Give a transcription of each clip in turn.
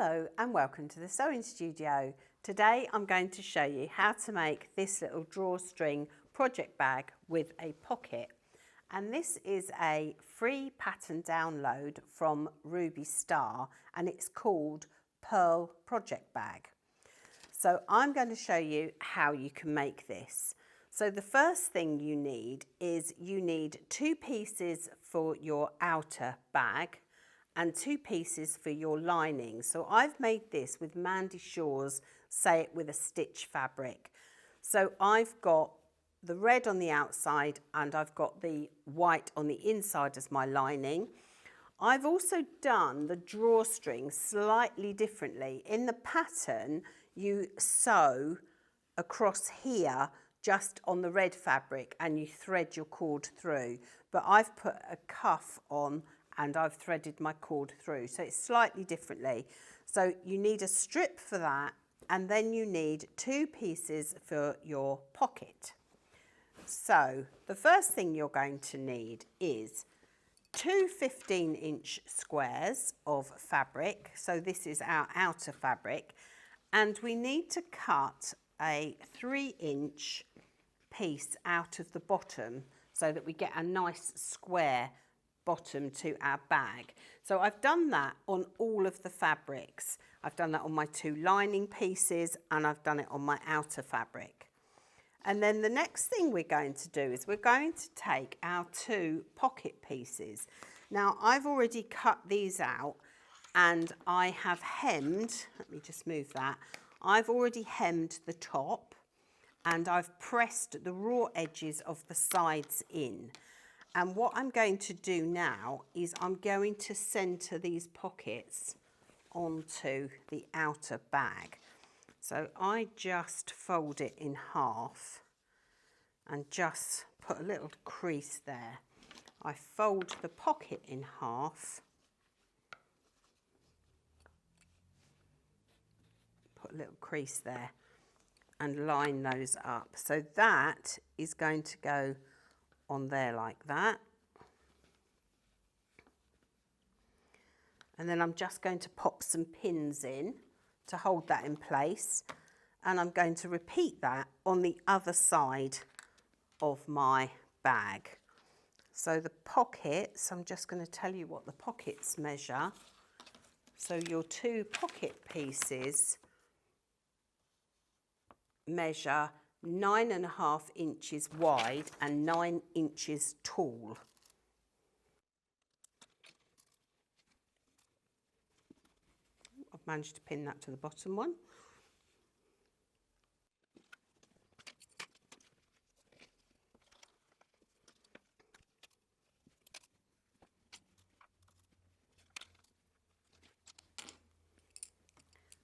Hello and welcome to the Sewing Studio. Today I'm going to show you how to make this little drawstring project bag with a pocket. And this is a free pattern download from Ruby Star and it's called Purl Project Bag. So I'm going to show you how you can make this. So the first thing you need is you need 2 pieces for your outer bag and 2 pieces for your lining. So I've made this with Mandy Shaw's Say It With a Stitch fabric. So I've got the red on the outside and I've got the white on the inside as my lining. I've also done the drawstring slightly differently. In the pattern, you sew across here just on the red fabric and you thread your cord through. But I've put a cuff on and I've threaded my cord through, so it's slightly differently. So you need a strip for that, and then you need 2 pieces for your pocket. So the first thing you're going to need is 2 15-inch squares of fabric. So this is our outer fabric, and we need to cut a 3-inch piece out of the bottom so that we get a nice square bottom to our bag. So I've done that on all of the fabrics. I've done that on my 2 lining pieces and I've done it on my outer fabric. And then the next thing we're going to do is we're going to take our 2 pocket pieces. Now I've already cut these out and I have hemmed, let me just move that, I've already hemmed the top and I've pressed the raw edges of the sides in. And what I'm going to do now is I'm going to centre these pockets onto the outer bag. So I just fold it in half and just put a little crease there. I fold the pocket in half, put a little crease there and line those up. So that is going to go on there like that. And then I'm just going to pop some pins in to hold that in place. And I'm going to repeat that on the other side of my bag. So the pockets, I'm just going to tell you what the pockets measure. So your 2 pocket pieces measure 9.5 inches wide and 9 inches tall. I've managed to pin that to the bottom one.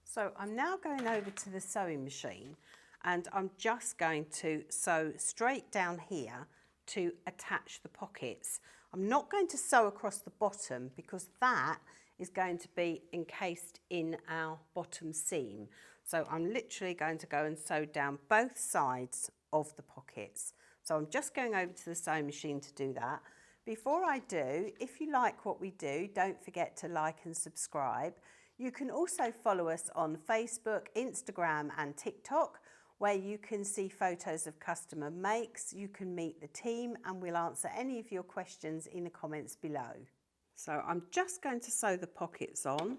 So I'm now going over to the sewing machine and I'm just going to sew straight down here to attach the pockets. I'm not going to sew across the bottom because that is going to be encased in our bottom seam. So I'm literally going to go and sew down both sides of the pockets. So I'm just going over to the sewing machine to do that. Before I do, if you like what we do, don't forget to like and subscribe. You can also follow us on Facebook, Instagram and TikTok, where you can see photos of customer makes, you can meet the team, and we'll answer any of your questions in the comments below. So I'm just going to sew the pockets on.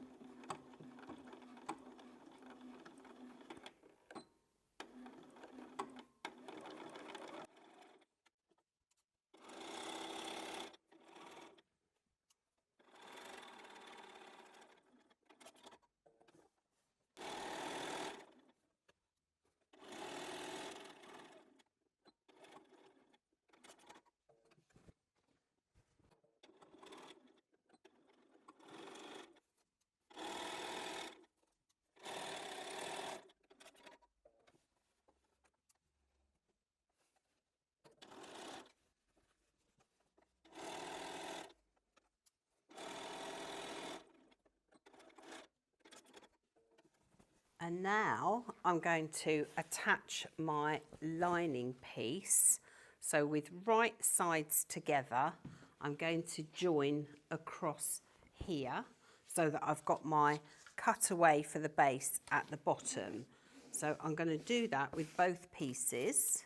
And now I'm going to attach my lining piece. So with right sides together, I'm going to join across here so that I've got my cut away for the base at the bottom. So I'm going to do that with both pieces.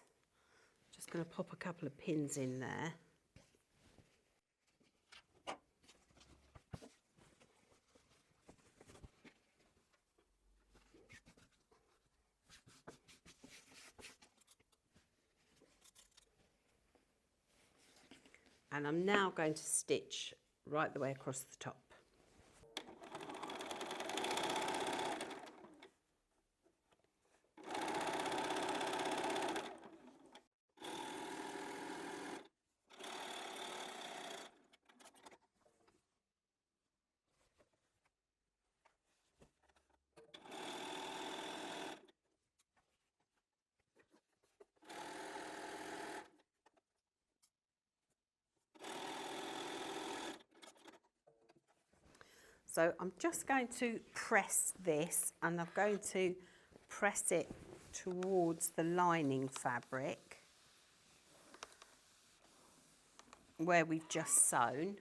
Just going to pop a couple of pins in there. And I'm now going to stitch right the way across the top. So I'm just going to press this, and I'm going to press it towards the lining fabric where we've just sewn.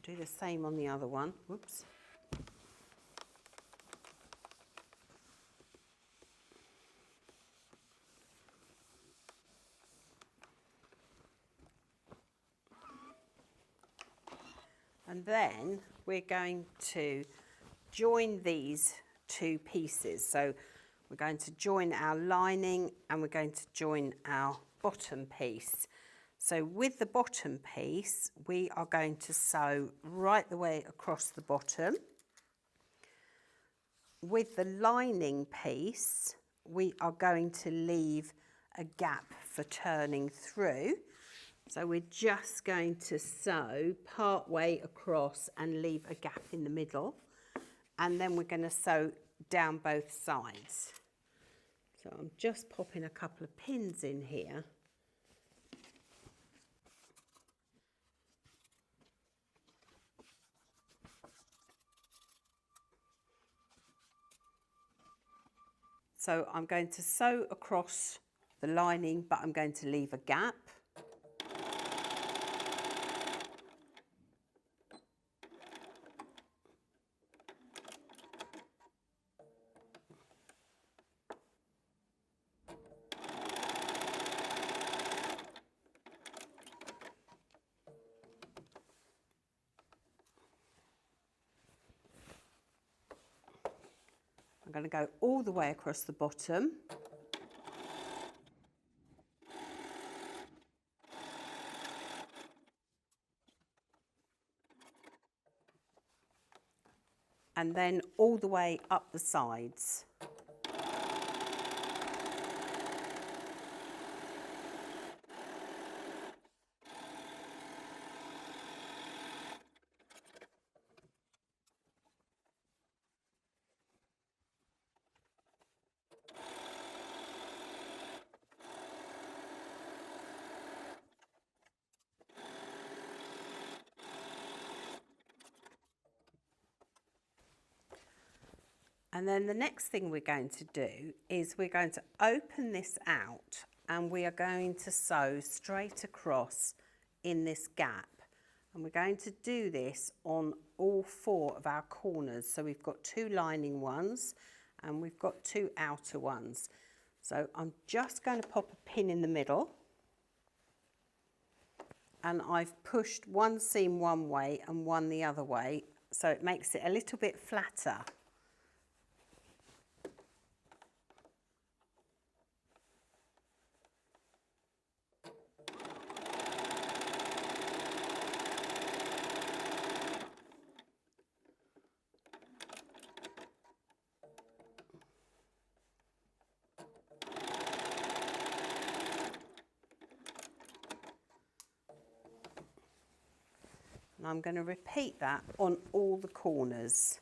Do the same on the other one. Whoops. And then we're going to join these two pieces. So we're going to join our lining and we're going to join our bottom piece. So with the bottom piece, we are going to sew right the way across the bottom. With the lining piece, we are going to leave a gap for turning through. So we're just going to sew part way across and leave a gap in the middle. And then we're going to sew down both sides. So I'm just popping a couple of pins in here. So I'm going to sew across the lining, but I'm going to leave a gap. I'm going to go all the way across the bottom. And then all the way up the sides. And then the next thing we're going to do is we're going to open this out and we are going to sew straight across in this gap. And we're going to do this on all four of our corners. So we've got two lining ones and we've got two outer ones. So I'm just going to pop a pin in the middle. And I've pushed one seam one way and one the other way, so it makes it a little bit flatter. And I'm going to repeat that on all the corners.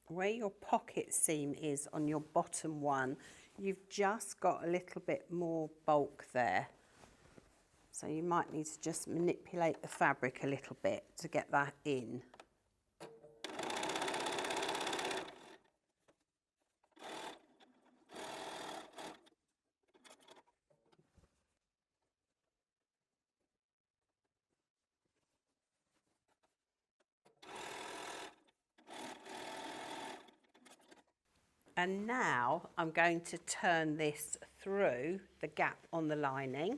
Where your pocket seam is on your bottom one, you've just got a little bit more bulk there. So you might need to just manipulate the fabric a little bit to get that in. And now I'm going to turn this through the gap on the lining.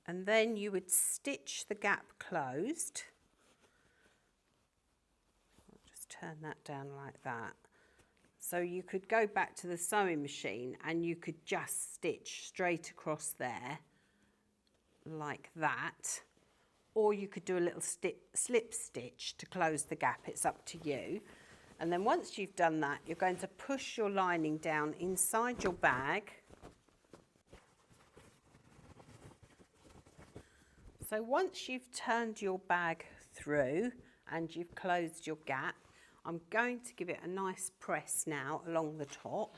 And then you would stitch the gap closed. I'll just turn that down like that. So you could go back to the sewing machine and you could just stitch straight across there like that. Or you could do a little slip stitch to close the gap. It's up to you. And then once you've done that, you're going to push your lining down inside your bag. So once you've turned your bag through and you've closed your gap, I'm going to give it a nice press now along the top.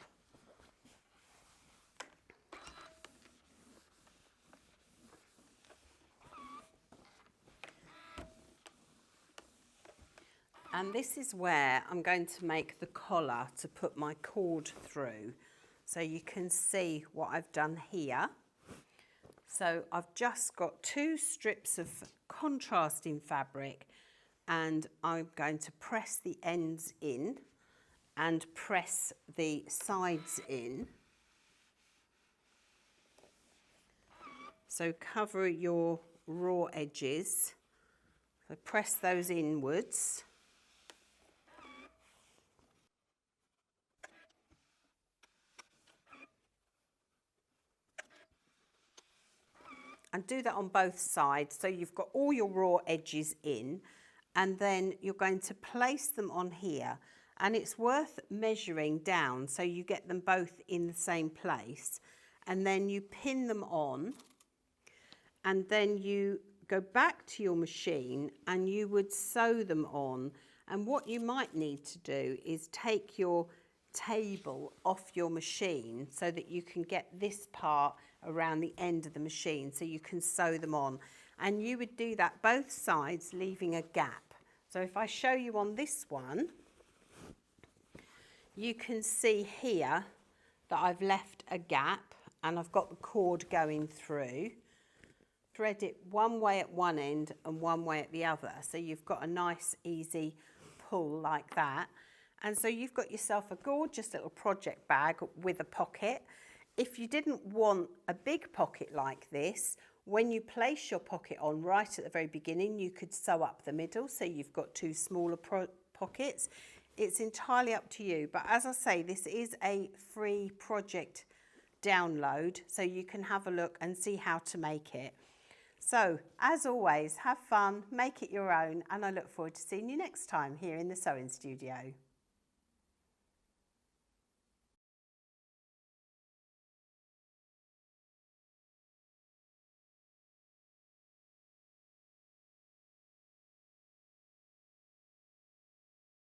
And this is where I'm going to make the collar to put my cord through. So you can see what I've done here. So I've just got 2 strips of contrasting fabric and I'm going to press the ends in and press the sides in. So cover your raw edges. So press those inwards. And do that on both sides, so you've got all your raw edges in, and then you're going to place them on here, and it's worth measuring down so you get them both in the same place, and then you pin them on, and then you go back to your machine and you would sew them on. And what you might need to do is take your table off your machine so that you can get this part around the end of the machine so you can sew them on. And you would do that both sides, leaving a gap. So if I show you on this one, you can see here that I've left a gap and I've got the cord going through. Thread it one way at one end and one way at the other, so you've got a nice easy pull like that. And so you've got yourself a gorgeous little project bag with a pocket. If you didn't want a big pocket like this, when you place your pocket on right at the very beginning, you could sew up the middle, so you've got 2 smaller pockets. It's entirely up to you. But as I say, this is a free project download, so you can have a look and see how to make it. So, as always, have fun, make it your own, and I look forward to seeing you next time here in the sewing studio.